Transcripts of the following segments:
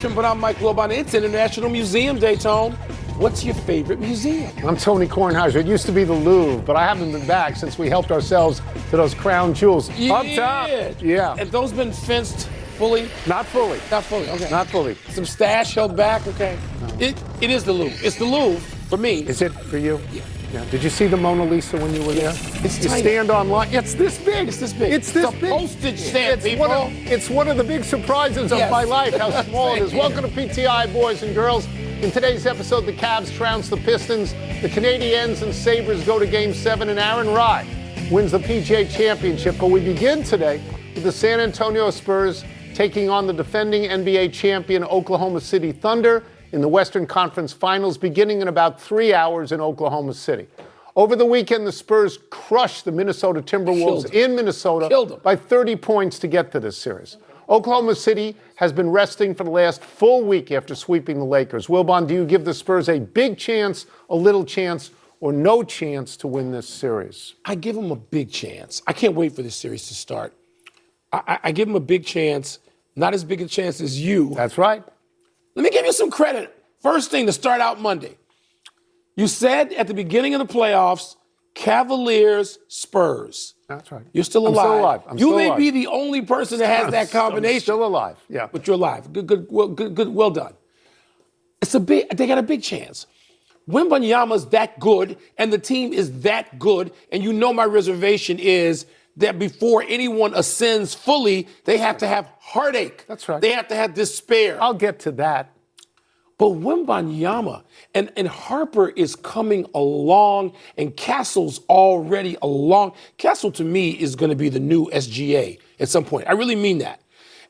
But I'm Mike Wilbon. It's International Museum Day, Tone. What's your favorite museum? I'm Tony Kornheiser. It used to be the Louvre, but I haven't been back since we helped ourselves to those crown jewels. Up top. Yeah. Have those been fenced fully? Not fully. Not fully, okay. Not fully. Some stash held back, okay. No. It is the Louvre. It's the Louvre for me. Is it for you? Yeah. Yeah. Did you see the Mona Lisa when you were there? It's you tiny. Stand online. It's this big. It's this big. It's this big. Postage stamp, people. It's one of the big surprises of my life, how small it is. Welcome to PTI, boys and girls. In today's episode, the Cavs trounce the Pistons, the Canadiens and Sabres go to Game 7, and Aaron Rye wins the PGA Championship. But we begin today with the San Antonio Spurs taking on the defending NBA champion Oklahoma City Thunder in the Western Conference Finals, beginning in about 3 hours in Oklahoma City. Over the weekend, the Spurs crushed the Minnesota Timberwolves in Minnesota by 30 points to get to this series. Oklahoma City has been resting for the last full week after sweeping the Lakers. Wilbon, do you give the Spurs a big chance, a little chance, or no chance to win this series? I give them a big chance. I can't wait for this series to start. I give them a big chance, not as big a chance as you. That's right. Let me give you some credit. First thing to start out Monday. You said at the beginning of the playoffs, Cavaliers, Spurs. That's right. You're still alive. I'm you still may alive. be the only person that has that combination. I'm still alive, yeah. But you're alive. Good, well done. They got a big chance. Wembanyama's that good, and the team is that good, and you know my reservation is that before anyone ascends fully, they have to have heartache. That's right. They have to have despair. I'll get to that. But Wembanyama and Harper is coming along, and Castle's already along. Castle, to me, is going to be the new SGA at some point. I really mean that.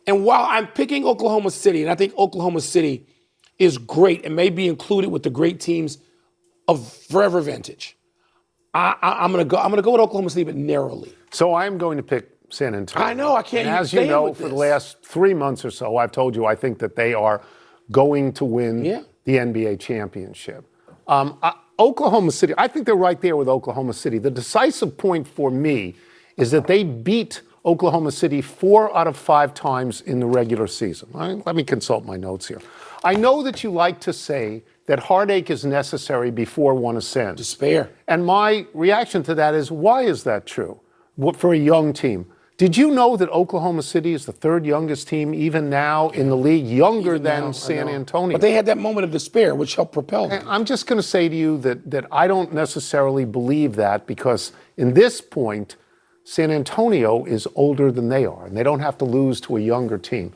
And while I'm picking Oklahoma City, and I think Oklahoma City is great and may be included with the great teams of forever vintage, I'm going to go with Oklahoma City, but narrowly. So I'm going to pick San Antonio. I know, I can't. And as you know, for the last 3 months or so, I've told you I think that they are going to win the NBA championship. Oklahoma City, I think they're right there with Oklahoma City. The decisive point for me is that they beat Oklahoma City 4 out of 5 times in the regular season. Let me consult my notes here. I know that you like to say that heartache is necessary before one ascends. Despair. And my reaction to that is, why is that true for a young team? Did you know that Oklahoma City is the 3rd youngest team even now in the league, younger than San Antonio? But they had that moment of despair, which helped propel them. I'm just going to say to you that I don't necessarily believe that, because in this point, San Antonio is older than they are, and they don't have to lose to a younger team.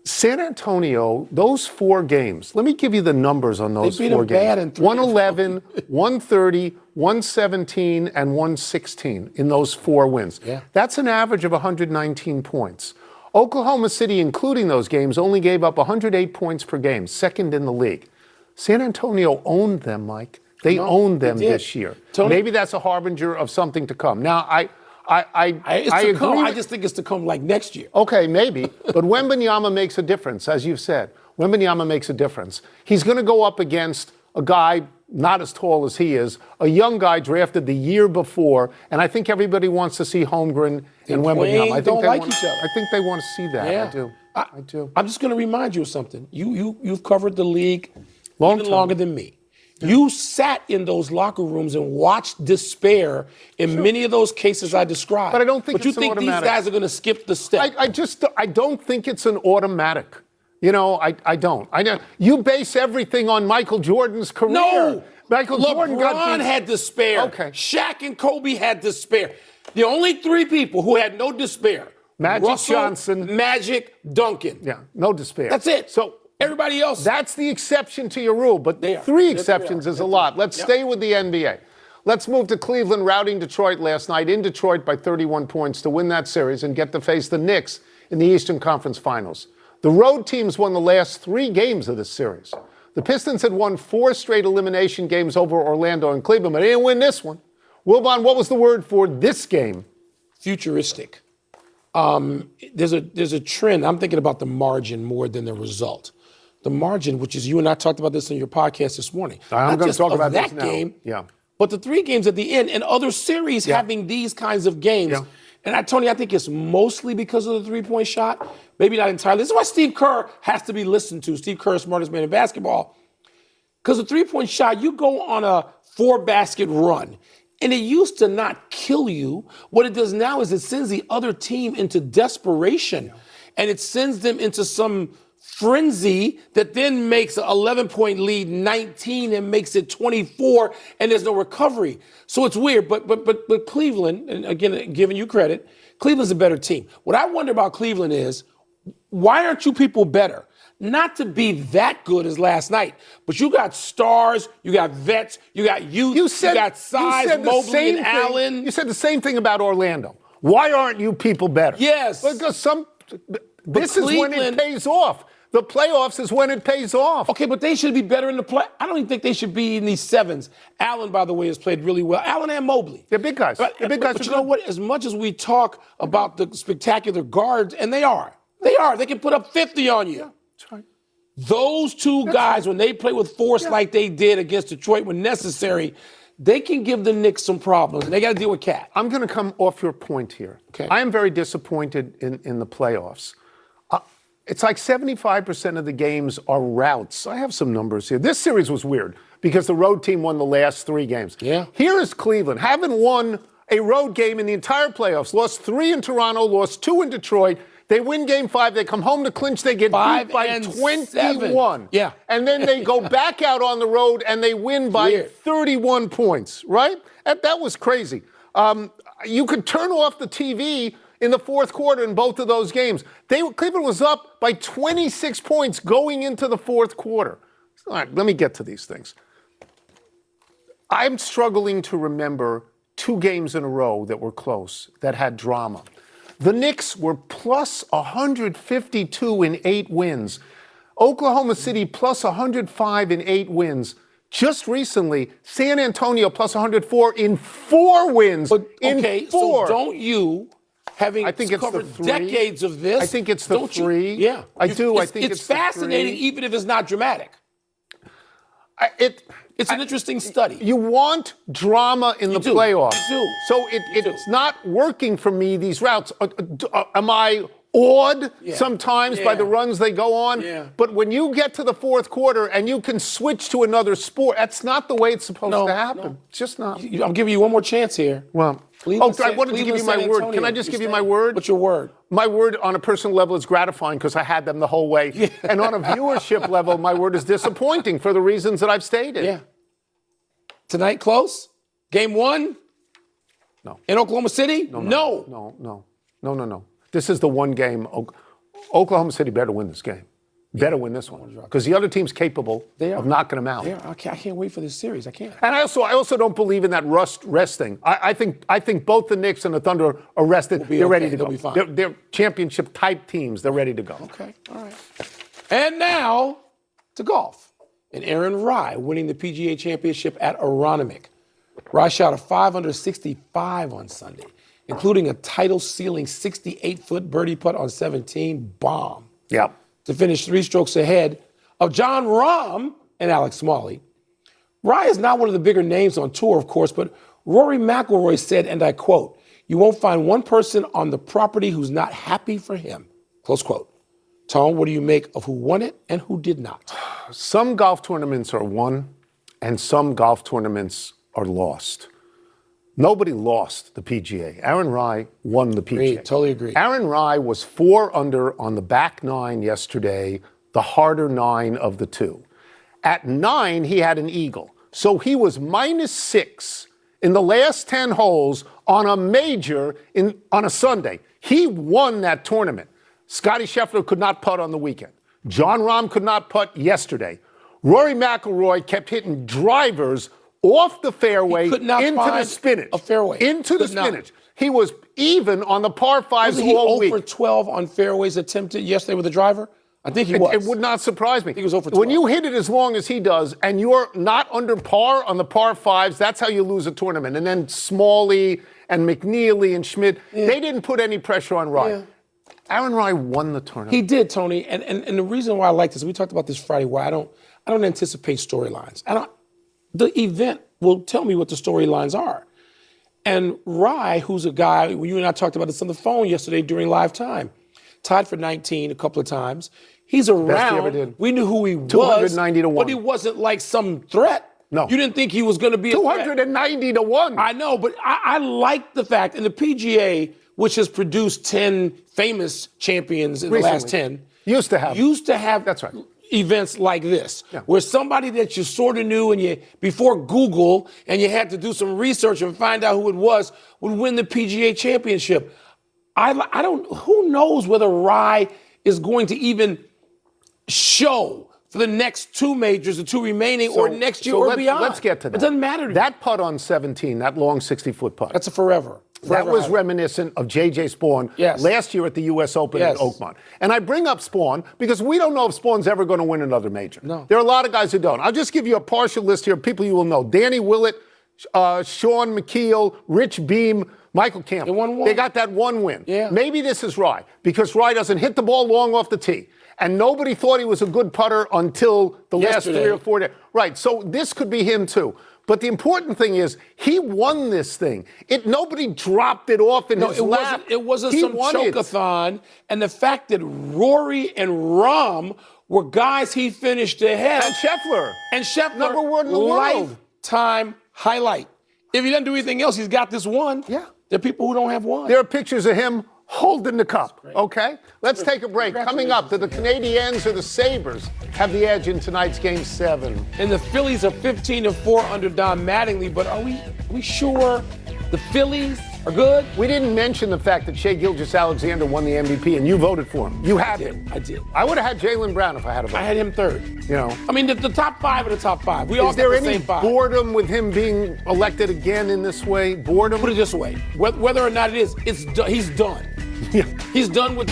San Antonio, those 4 games, let me give you the numbers on those 4 games. 111, 130, 117, and 116 in those 4 wins. Yeah. That's an average of 119 points. Oklahoma City, including those games, only gave up 108 points per game, 2nd in the league. San Antonio owned them, Mike. They owned them this year. Tony, maybe that's a harbinger of something to come. Now, I agree. I just think it's to come like next year. Okay, maybe. But Wembanyama makes a difference, as you've said. Wembanyama makes a difference. He's going to go up against a guy not as tall as he is, a young guy drafted the year before, and I think everybody wants to see Holmgren and Wembanyama. I think they want to see that. Yeah. I do. I'm just going to remind you of something. You've covered the league even longer than me. You sat in those locker rooms and watched despair in many of those cases I described. But I don't think But you think these guys are going to skip the step? I don't think it's an automatic. You know, I don't. You base everything on Michael Jordan's career. No. LeBron had despair. Okay. Shaq and Kobe had despair. The only 3 people who had no despair: Magic Johnson, Magic, Duncan. Yeah, no despair. That's it. So everybody else. That's the exception to your rule, but 3 exceptions is a lot. Let's stay with the NBA. Let's move to Cleveland, routing Detroit last night in Detroit by 31 points to win that series and get to face the Knicks in the Eastern Conference Finals. The road teams won the last 3 games of this series. The Pistons had won 4 straight elimination games over Orlando and Cleveland, but they didn't win this one. Wilbon, what was the word for this game? Futuristic. There's a trend. I'm thinking about the margin more than the result. The margin, which is, you and I talked about this on your podcast this morning. I'm going to talk about that this now. game. Yeah. But the 3 games at the end and other series having these kinds of games. Yeah. And Tony, I think it's mostly because of the three-point shot. Maybe not entirely. This is why Steve Kerr has to be listened to. Steve Kerr is the smartest man in basketball. Because the three-point shot, you go on a 4-basket run, and it used to not kill you. What it does now is it sends the other team into desperation, and it sends them into some frenzy that then makes an 11-point lead 19 and makes it 24, and there's no recovery. So it's weird. But Cleveland, and again, giving you credit, Cleveland's a better team. What I wonder about Cleveland is, why aren't you people better? Not to be that good as last night, but you got stars, you got vets, you got youth, you got size, Mobley and Allen. You said the same thing about Orlando. Why aren't you people better? Yes. Because this is when it pays off. The playoffs is when it pays off. Okay, but they should be better in the play. I don't even think they should be in these sevens. Allen, by the way, has played really well. Allen and Mobley. They're big guys. But you know what? As much as we talk about the spectacular guards, and they are. They can put up 50 on you. Yeah, that's right. Those two guys, when they play with force like they did against Detroit when necessary, they can give the Knicks some problems. And they got to deal with Cat. I'm going to come off your point here. Okay. I am very disappointed in the playoffs. It's like 75% of the games are routes. I have some numbers here. This series was weird because the road team won the last 3 games. Yeah. Here is Cleveland, having won a road game in the entire playoffs, lost 3 in Toronto, lost 2 in Detroit. They win game 5. They come home to clinch. They get beat by 21. Yeah. And then they go back out on the road and they win by 31 points, right? That was crazy. You could turn off the TV in the fourth quarter in both of those games. Cleveland was up by 26 points going into the fourth quarter. All right, let me get to these things. I'm struggling to remember 2 games in a row that were close, that had drama. The Knicks were plus 152 in 8 wins. Oklahoma City plus 105 in 8 wins. Just recently, San Antonio plus 104 in 4 wins. Okay, so don't you, having covered decades of this. I think it's the 3. Yeah. I do. I think it's fascinating, even if it's not dramatic. It's an interesting study. You want drama in the playoffs. You do. So it's not working for me, these routes. Am I awed sometimes by the runs they go on? Yeah. But when you get to the fourth quarter and you can switch to another sport, that's not the way it's supposed to happen. No. It's just not. I'm giving you one more chance here. Well, I wanted to give you my word. Can I just give you my word? What's your word? My word on a personal level is gratifying because I had them the whole way. Yeah. And on a viewership level, my word is disappointing for the reasons that I've stated. Yeah. Tonight, close? Game 1? No. In Oklahoma City? No. This is the one game. Oklahoma City better win this game. Better win this one. Because the other team's capable of knocking them out. I can't wait for this series. I can't. And I also don't believe in that rest thing. I think both the Knicks and the Thunder are rested. They're ready to go. They'll be fine. They're championship type teams. They're ready to go. Okay. All right. And now to golf. And Aaron Rai winning the PGA Championship at Aronimink. Rai shot a 5 under 65 on Sunday, including a title-sealing 68-foot birdie putt on 17. Bomb. Yeah. To finish 3 strokes ahead of John Rahm and Alex Smalley. Rai is not one of the bigger names on tour, of course, but Rory McIlroy said, and I quote, "You won't find one person on the property who's not happy for him." Close quote. Tom, what do you make of who won it and who did not? Some golf tournaments are won, and some golf tournaments are lost. Nobody lost the PGA. Aaron Rai won the PGA. Totally agree. Aaron Rai was 4 under on the back 9 yesterday, the harder 9 of the 2. At 9, he had an eagle. So he was -6 in the last 10 holes on a major on a Sunday. He won that tournament. Scottie Scheffler could not putt on the weekend. John Rahm could not putt yesterday. Rory McIlroy kept hitting drivers off the fairway into the spinach. A fairway. Into the spinach. He was even on the par 5s all week. Was he 0 for 12 on fairways attempted yesterday with a driver? I think he was. It would not surprise me. I think he was 0 for 12. When you hit it as long as he does and you're not under par on the par 5s, that's how you lose a tournament. And then Smalley and McNeely and Schmidt, they didn't put any pressure on Rai. Yeah. Aaron Rai won the tournament. He did, Tony. And the reason why I like this, we talked about this Friday, why I don't anticipate storylines. The event will tell me what the storylines are. And Rye, who's a guy, you and I talked about this on the phone yesterday during live time, tied for 19 a couple of times. He's around. Best he ever did. We knew who he 290 to 1. But he wasn't like some threat. No. You didn't think he was going to be 290 to 1. I know, but I like the fact, and the PGA, which has produced 10 famous champions in the last 10, used to have that's right, events like this, where somebody that you sort of knew and you before Google and you had to do some research and find out who it was would win the PGA Championship. Who knows whether Rye is going to even show for the next 2 majors, the 2 remaining, or next year or beyond. Let's get to that. It doesn't matter to me. That putt on 17, that long 60-foot putt. That's a forever. That was reminiscent of J.J. Spawn last year at the U.S. Open at Oakmont. And I bring up Spawn because we don't know if Spawn's ever going to win another major. No. There are a lot of guys who don't. I'll just give you a partial list here of people you will know. Danny Willett, Sean McKeel, Rich Beam, Michael Campbell. They won one. They got that one win. Yeah. Maybe this is Rye because Rye doesn't hit the ball long off the tee. And nobody thought he was a good putter until the last 3 or 4 days. Right, so this could be him too. But the important thing is he won this thing. Nobody dropped it off in his lap. It wasn't some choke-a-thon. And the fact that Rory and Rahm were guys he finished ahead. And Scheffler. Number 1 in the world. Lifetime highlight. If he doesn't do anything else, he's got this one. Yeah. There are people who don't have one. There are pictures of him holding the cup, okay? Let's take a break. Coming up, do the Canadiens or the Sabres have the edge in tonight's Game 7? And the Phillies are 15-4 under Don Mattingly, but are we sure the Phillies are good? We didn't mention the fact that Shai Gilgeous-Alexander won the MVP, and you voted for him. You had him. I did. I would have had Jaylen Brown if I had a vote. I had him third. You know. I mean, the top 5 are the top 5. We all Is there got the any same 5. boredom with him being elected again in this way? Boredom? Put it this way. Whether or not it is, he's done. Yeah. He's done with.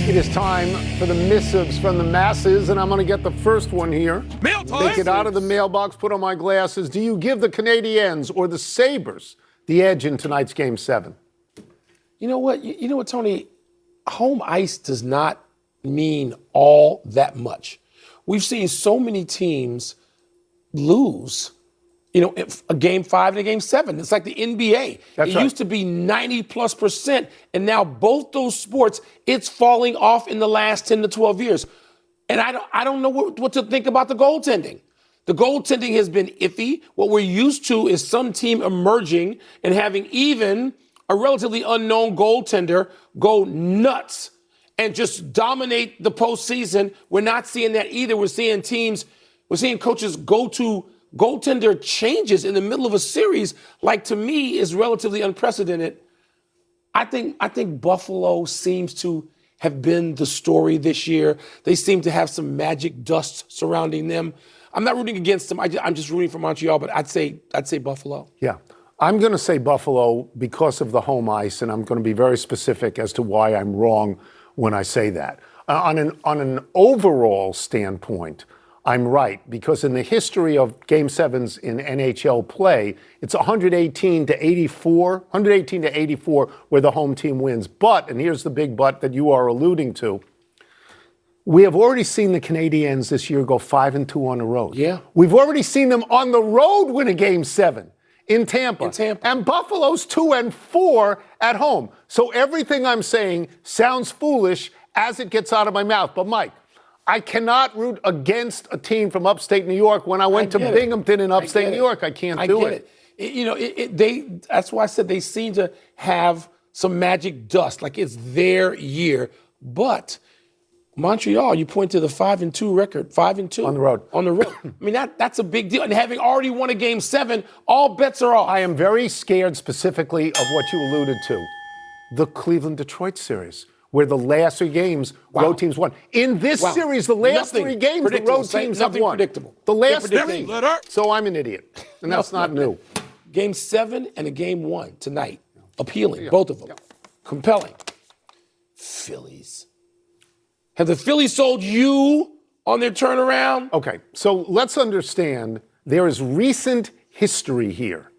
It is time for the missives from the masses, and I'm going to get the first one here. Mail time. Take it out of the mailbox, put on my glasses. Do you give the Canadiens or the Sabres the edge in tonight's Game 7? You know what? You know what, Tony? Home ice does not mean all that much. We've seen so many teams lose. You know, a Game 5 and a Game 7. It's like the NBA. It used to be 90+%, and now both those sports, it's falling off in the last 10 to 12 years. And I don't know what to think about the goaltending. The goaltending has been iffy. What we're used to is some team emerging and having even a relatively unknown goaltender go nuts and just dominate the postseason. We're not seeing that either. We're seeing coaches go to goaltender changes in the middle of a series, like to me is relatively unprecedented. I think Buffalo seems to have been the story this year. They seem to have some magic dust surrounding them. I'm not rooting against them. I'm just rooting for Montreal, but I'd say Buffalo. Yeah. I'm going to say Buffalo because of the home ice, and I'm going to be very specific as to why I'm wrong when I say that. On an overall standpoint, I'm right, because in the history of Game 7s in NHL play, it's 118 to 84 where the home team wins. But, and here's the big but that you are alluding to, we have already seen the Canadiens this year go 5-2 on the road. Yeah. We've already seen them on the road win a Game 7 in Tampa. And Buffalo's 2-4 at home. So everything I'm saying sounds foolish as it gets out of my mouth. But Mike, I cannot root against a team from upstate New York. When I went to Binghamton in upstate New York, I can't do it. You know, that's why I said they seem to have some magic dust, like it's their year. But Montreal, you point to the 5-2 record, 5-2 on the road. On the road. I mean, that's a big deal. And having already won a Game 7, all bets are off. I am very scared specifically of what you alluded to, the Cleveland-Detroit series, where the last 3 games, road teams won. In this series, the last 3 games, the road teams have won. Predictable. The last 3. So I'm an idiot. And that's not new. Game 7 and a Game 1 tonight. Appealing, both of them. Compelling. Phillies. Have the Phillies sold you on their turnaround? Okay, so let's understand there is recent history here,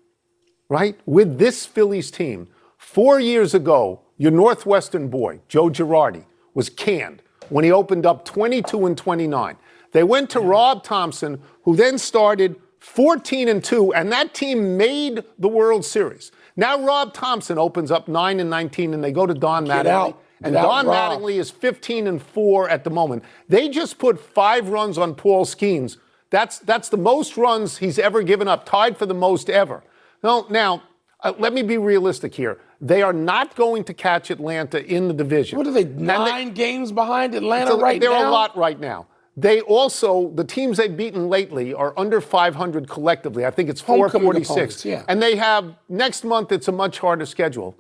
right? With this Phillies team. 4 years ago, your Northwestern boy, Joe Girardi, was canned when he opened up 22-29. They went to Rob Thompson, who then started 14-2, and that team made the World Series. Now Rob Thompson opens up 9-19, and they go to Don Mattingly. And Don Mattingly is 15-4 at the moment. They just put 5 runs on Paul Skeens. That's the most runs he's ever given up, tied for the most ever. Now, let me be realistic here. They are not going to catch Atlanta in the division. What are they, 9 games behind Atlanta right now? They're a lot right now. They also, the teams they've beaten lately are under 500 collectively. I think it's 446. Yeah. And they have, next month, it's a much harder schedule.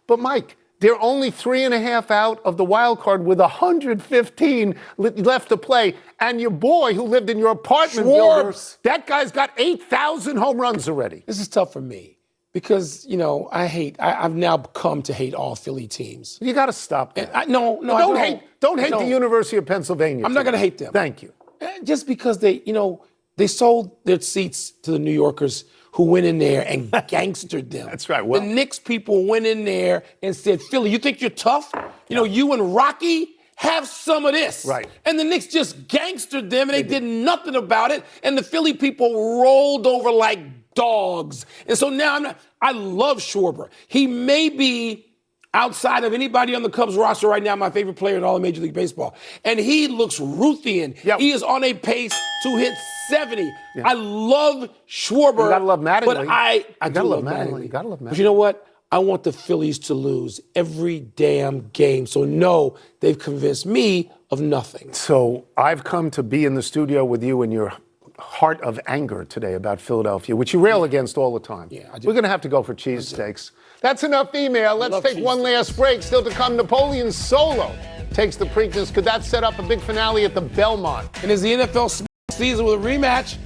But, Mike, they're only 3.5 out of the wild card with 115 left to play. And your boy who lived in your apartment building, that guy's got 8,000 home runs already. This is tough for me. Because, I've now come to hate all Philly teams. You got to stop that. Don't hate the University of Pennsylvania. I'm not going to hate them. Thank you. Just because they sold their seats to the New Yorkers who went in there and gangstered them. That's right. Well, the Knicks people went in there and said, Philly, you think you're tough? You and Rocky have some of this. Right. And the Knicks just gangstered them and they did nothing about it. And the Philly people rolled over like dogs. And so now I love Schwarber. He may be, outside of anybody on the Cubs roster right now, my favorite player in all of Major League Baseball. And he looks Ruthian. Yep. He is on a pace to hit 70. Yeah. I love Schwarber. You gotta love Mattingly. But I do love Mattingly. You gotta love Mattingly. But you know what? I want the Phillies to lose every damn game. So no, they've convinced me of nothing. So I've come to be in the studio with you in your heart of anger today about Philadelphia, which you rail against all the time. Yeah, I do. We're going to have to go for cheesesteaks. That's enough email. Let's take one last break. Still to come, Napoleon Solo takes the Preakness. Could that set up a big finale at the Belmont? And is the NFL season with a rematch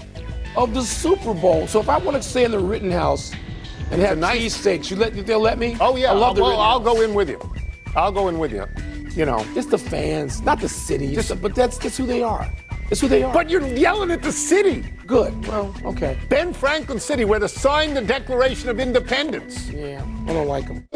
of the Super Bowl? So if I want to stay in the Rittenhouse and have cheesesteaks, they'll let me? Oh, yeah. I love the Rittenhouse. I'll go in with you. I'll go in with you. It's the fans, not the city. But that's who they are. It's who they are. But you're yelling at the city. Good. Well, okay. Ben Franklin City, where they signed the Declaration of Independence. Yeah, I don't like them.